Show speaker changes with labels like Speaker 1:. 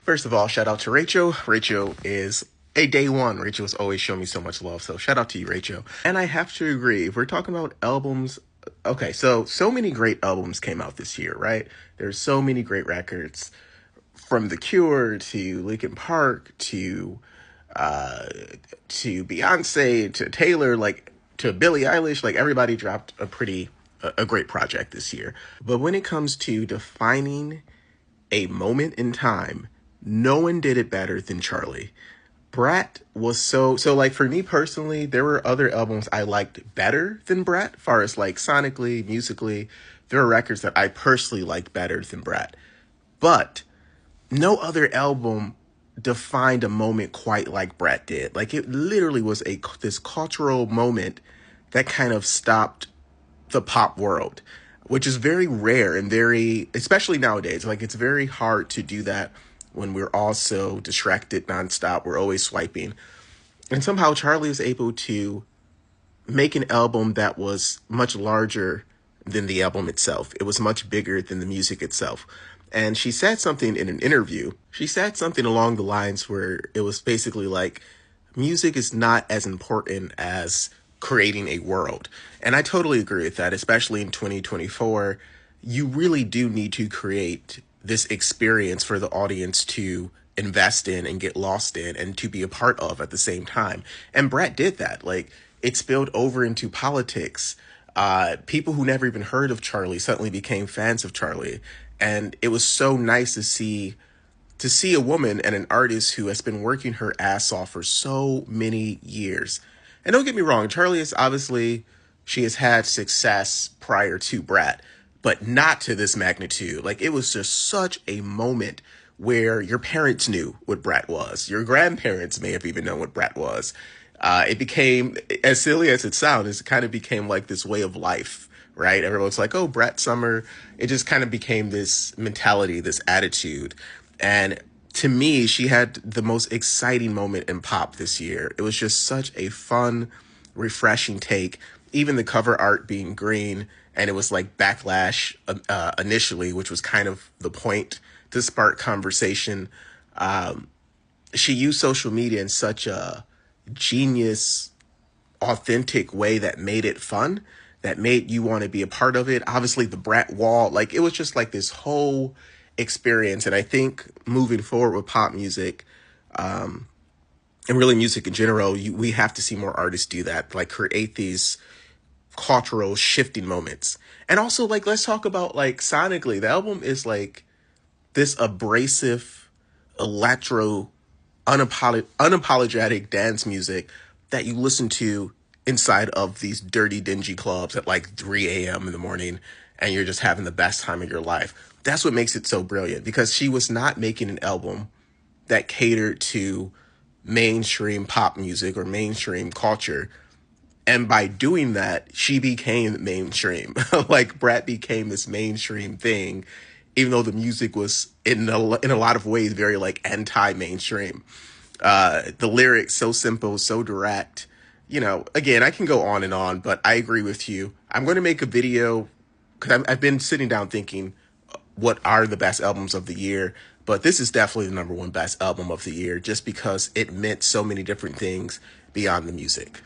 Speaker 1: First of all, shout out to Rachel. Rachel is a day one. Rachel has always shown me so much love. So shout out to you, Rachel. And I have to agree, if we're talking about albums, okay, so many great albums came out this year, right? There's so many great records from The Cure to Linkin Park to Beyonce to Taylor, like to Billie Eilish. Like everybody dropped a great project this year. But when it comes to defining a moment in time, no one did it better than Charli. Brat was so like for me personally, there were other albums I liked better than Brat, far as like sonically, musically. There are records that I personally liked better than Brat. But no other album defined a moment quite like Brat did. Like it literally was this cultural moment that kind of stopped the pop world, which is very rare and very, especially nowadays. Like it's very hard to do that when we're all so distracted nonstop. We're always swiping. And somehow Charli was able to make an album that was much larger than the album itself. It was much bigger than the music itself. And she said something in an interview. She said something along the lines where it was basically like, music is not as important as creating a world. And I totally agree with that, especially in 2024. You really do need to create this experience for the audience to invest in and get lost in and to be a part of at the same time. And Brat did that. Like it spilled over into politics. People who never even heard of Charli suddenly became fans of Charli. And it was so nice to see a woman and an artist who has been working her ass off for so many years. And don't get me wrong, Charli is obviously, she has had success prior to Brat, but not to this magnitude. Like it was just such a moment where your parents knew what Brat was. Your grandparents may have even known what Brat was. It became, as silly as it sounds, it kind of became like this way of life, right? Everyone's like, oh, Brat Summer. It just kind of became this mentality, this attitude. And to me, she had the most exciting moment in pop this year. It was just such a fun, refreshing take. Even the cover art being green, and it was like backlash initially, which was kind of the point to spark conversation. She used social media in such a genius, authentic way that made it fun, that made you want to be a part of it. Obviously, the Brat wall, like it was just like this whole experience. And I think moving forward with pop music, and really music in general, we have to see more artists do that, like create these cultural shifting moments. And also, like, let's talk about like sonically, the album is like this abrasive, electro, unapologetic dance music that you listen to inside of these dirty, dingy clubs at like 3 a.m. in the morning, and you're just having the best time of your life. That's what makes it so brilliant, because she was not making an album that catered to mainstream pop music or mainstream culture. And by doing that, she became mainstream. Like Brat became this mainstream thing, even though the music was in a lot of ways very like anti-mainstream. The lyrics so simple, so direct. You know, again, I can go on and on, but I agree with you. I'm going to make a video because I've been sitting down thinking, what are the best albums of the year? But this is definitely the number one best album of the year, just because it meant so many different things beyond the music.